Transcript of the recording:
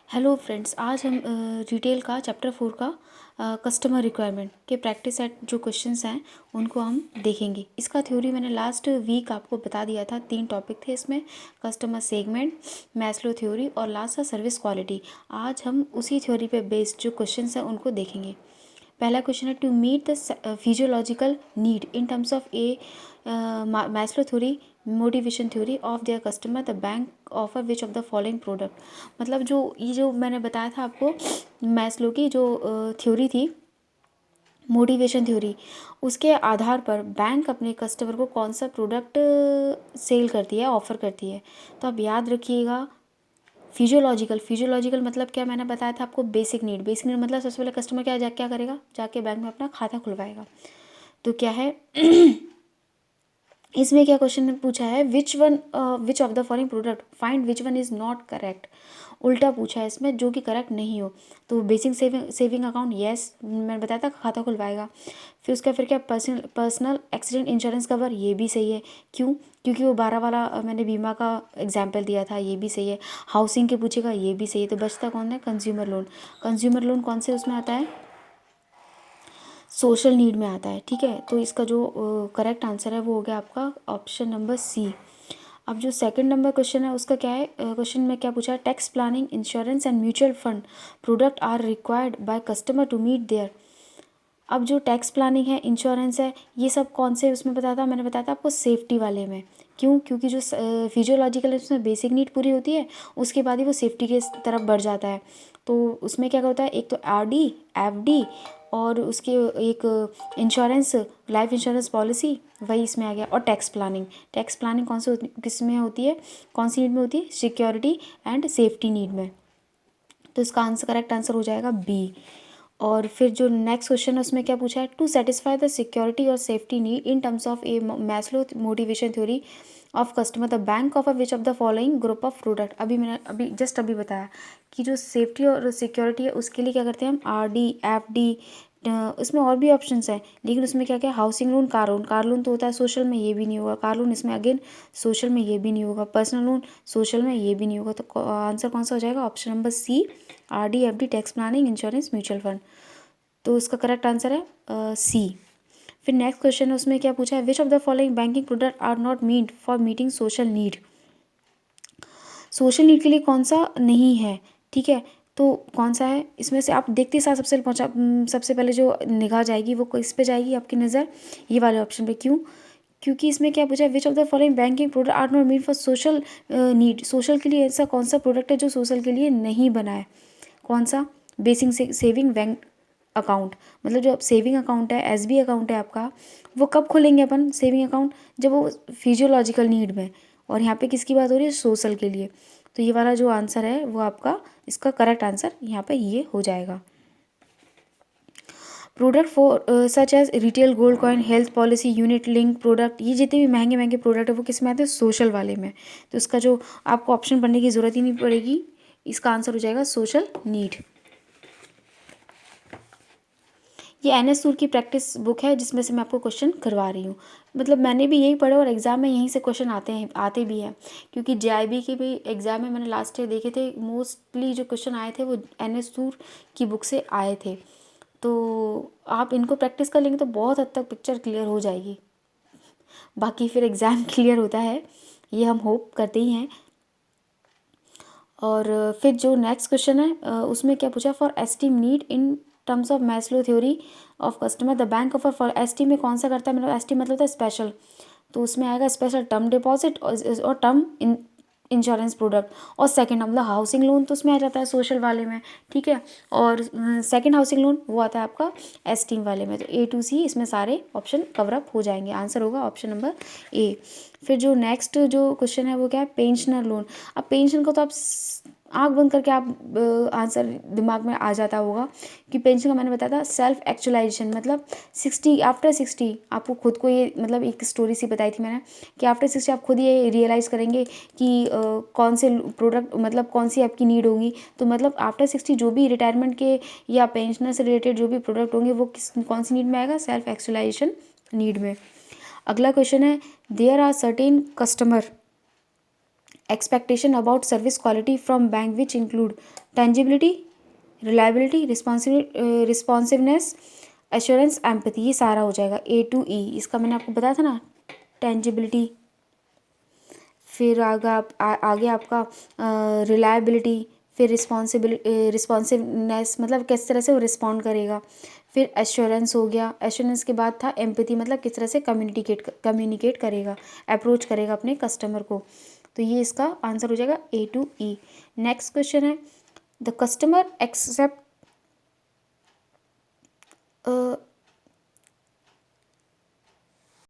Hello friends, आज हम retail का चैप्टर 4 का कस्टमर रिक्वायरमेंट के प्रैक्टिस सेट जो क्वेश्चंस हैं उनको हम देखेंगे। इसका थ्योरी मैंने लास्ट वीक आपको बता दिया था। 3 टॉपिक थे इसमें, कस्टमर सेगमेंट, मैस्लो थ्योरी और लास्ट था सर्विस क्वालिटी। आज हम उसी थ्योरी पे बेस्ड जो क्वेश्चंस हैं उनको देखेंगे। पहला क्वेश्चन है, to meet the physiological need in terms of a Maslow theory motivation theory of their customer the bank offer which of the following product. मतलब जो मैंने बताया था आपको, मैस्लो की जो थ्योरी थी, मोटिवेशन थ्योरी, उसके आधार पर बैंक अपने कस्टमर को कौन सा प्रोडक्ट सेल करती है, ऑफ़र करती है। तो आप याद रखिएगा, फिजियोलॉजिकल मतलब क्या मैंने बताया था आपको, बेसिक नीड मतलब सबसे पहले कस्टमर क्या करेगा, जाके बैंक में अपना खाता खुलवाएगा। तो क्या है इसमें क्या क्वेश्चन ने पूछा है, which of the following product find which one is not correct. उल्टा पूछा है इसमें, जो कि करेक्ट नहीं हो। तो बेसिक सेविंग अकाउंट, यस मैंने बताया था खाता खुलवाएगा। फिर क्या, पर्सनल एक्सीडेंट इंश्योरेंस कवर, ये भी सही है। क्यों? क्योंकि वो 12 वाला मैंने बीमा का एग्जाम्पल दिया था, ये भी सही है। हाउसिंग के पूछेगा, ये भी सही है। तो बचता कौन है, कंज्यूमर लोन। कंज्यूमर लोन कौन से उसमें आता है, सोशल नीड में आता है। ठीक है, तो इसका जो करेक्ट आंसर है वो हो गया आपका ऑप्शन नंबर सी। अब जो सेकंड नंबर क्वेश्चन है उसका क्या है, क्वेश्चन में क्या पूछा है, tax planning, insurance and mutual fund product are required by customer to meet their. अब जो टैक्स प्लानिंग है, इंश्योरेंस है, ये सब कौन से उसमें बताया था, मैंने बताया था आपको सेफ्टी वाले में। क्यों? क्योंकि जो फिजियोलॉजिकल है उसमें बेसिक नीड पूरी होती है, उसके बाद ही वो सेफ्टी के तरफ बढ़ जाता है। तो उसमें क्या होता है, एक तो आरडी, एफडी और उसके एक इंश्योरेंस, लाइफ इंश्योरेंस पॉलिसी, वही इसमें आ गया। और टैक्स प्लानिंग कौन से किस में होती है, कौन सी नीड में होती है, सिक्योरिटी एंड सेफ्टी नीड में। तो इसका आंसर, करेक्ट आंसर हो जाएगा बी। और फिर जो नेक्स्ट क्वेश्चन है उसमें क्या पूछा है, टू सेटिस्फाई द सिक्योरिटी और safety need in terms of a Maslow motivation theory of customer the bank of which of the following group of product. मैंने जस्ट अभी बताया कि जो सेफ्टी और सिक्योरिटी है उसके लिए क्या करते हैं हम, आरडी, एफडी, इसमें और भी ऑप्शंस हैं, लेकिन उसमें क्या क्या, हाउसिंग लोन, कार लोन तो होता है सोशल में, ये भी नहीं होगा। कार लोन इसमें अगेन सोशल में, ये भी नहीं होगा। पर्सनल लोन सोशल में, ये भी नहीं होगा। तो आंसर कौन सा हो जाएगा, option number C, RD, FD, tax planning, insurance, mutual fund. तो इसका करेक्ट आंसर है सी। फिर नेक्स्ट क्वेश्चन है उसमें क्या पूछा है, which of the following banking product are not meet for meeting social need. Social need के लिए कौन सा नहीं है, ठीक है, तो कौन सा है इसमें से, आप देखते साथ सबसे पहले जो निगाह जाएगी वो किस पे जाएगी आपकी नज़र, ये वाले ऑप्शन पे। क्यों? क्योंकि इसमें क्या पूछा है, which of the following banking product are not meet for social need. Social के लिए ऐसा कौन सा प्रोडक्ट है जो सोशल के लिए नहीं बना है, कौन सा, बेसिक सेविंग बैंक अकाउंट। मतलब जो सेविंग अकाउंट है, एसबी अकाउंट है आपका, वो कब खोलेंगे अपन सेविंग अकाउंट, जब वो फिजियोलॉजिकल नीड में। और यहाँ पे किसकी बात हो रही है, सोशल के लिए। तो ये वाला जो आंसर है वो आपका, इसका करेक्ट आंसर यहाँ पे ये हो जाएगा। Product for such as retail gold coin, health policy, unit link product, ये जितने भी महंगे महंगे प्रोडक्ट है वो किस में आते हैं, सोशल वाले में। तो इसका जो आपको ऑप्शन पढ़ने की ज़रूरत ही नहीं पड़ेगी, इसका आंसर हो जाएगा सोशल नीड। ये एन.एस. सूर की प्रैक्टिस बुक है जिसमें से मैं आपको क्वेश्चन करवा रही हूँ। मतलब मैंने भी यही पढ़ा और एग्ज़ाम में यहीं से क्वेश्चन आते भी हैं। क्योंकि जेआईबी के भी एग्ज़ाम में मैंने लास्ट ईयर देखे थे, मोस्टली जो क्वेश्चन आए थे वो एन.एस. सूर की बुक से आए थे। तो आप इनको प्रैक्टिस कर लेंगे तो बहुत हद तक पिक्चर क्लियर हो जाएगी। बाकी फिर एग्ज़ाम क्लियर होता है, ये हम होप करते ही हैं। और फिर जो नेक्स्ट क्वेश्चन है उसमें क्या पूछा, for esteem need in terms of Maslow theory of customer the bank offer for ST में कौन सा करता है, मतलब एसटी मतलब होता है स्पेशल। तो उसमें आएगा स्पेशल टर्म डिपॉजिट और टर्म इंश्योरेंस प्रोडक्ट। और सेकंड मतलब हाउसिंग लोन तो उसमें आ जाता है सोशल वाले में, ठीक है। और सेकंड हाउसिंग लोन वो आता है आपका एस्टीम वाले में। तो ए टू सी इसमें सारे ऑप्शन कवरअप हो जाएंगे, आंसर होगा ऑप्शन नंबर ए। फिर जो नेक्स्ट जो क्वेश्चन है वो क्या है, पेंशनर लोन। अब पेंशन को तो आप आँख बंद करके आप आंसर दिमाग में आ जाता होगा कि पेंशन का मैंने बताया था सेल्फ एक्चुअलाइजेशन, मतलब 60 आफ्टर 60 आपको खुद को ये, मतलब एक स्टोरी सी बताई थी मैंने कि आफ्टर 60 आप खुद ये रियलाइज़ करेंगे कि कौन से प्रोडक्ट, मतलब कौन सी आपकी नीड होगी। तो मतलब आफ्टर 60 जो भी रिटायरमेंट के या पेंशनर से रिलेटेड जो भी प्रोडक्ट होंगे वो कौन सी नीड में आएगा, सेल्फ एक्चुअलाइजेशन नीड में। अगला क्वेश्चन है, there are certain customer expectation about service quality from bank which include tangibility, reliability, responsiveness, assurance, empathy. ये सारा हो जाएगा A to E। इसका मैंने आपको बताया था ना, टेंजिबिलिटी, फिर आगे आपका रिलायबिलिटी, फिर रिस्पॉन्सिवनेस मतलब किस तरह से वो रिस्पॉन्ड करेगा, फिर एश्योरेंस हो गया। एश्योरेंस के बाद था एम्पैथी मतलब किस तरह से कम्युनिकेट करेगा, अप्रोच करेगा अपने कस्टमर को। तो ये इसका आंसर हो जाएगा A to E। Next question है द कस्टमर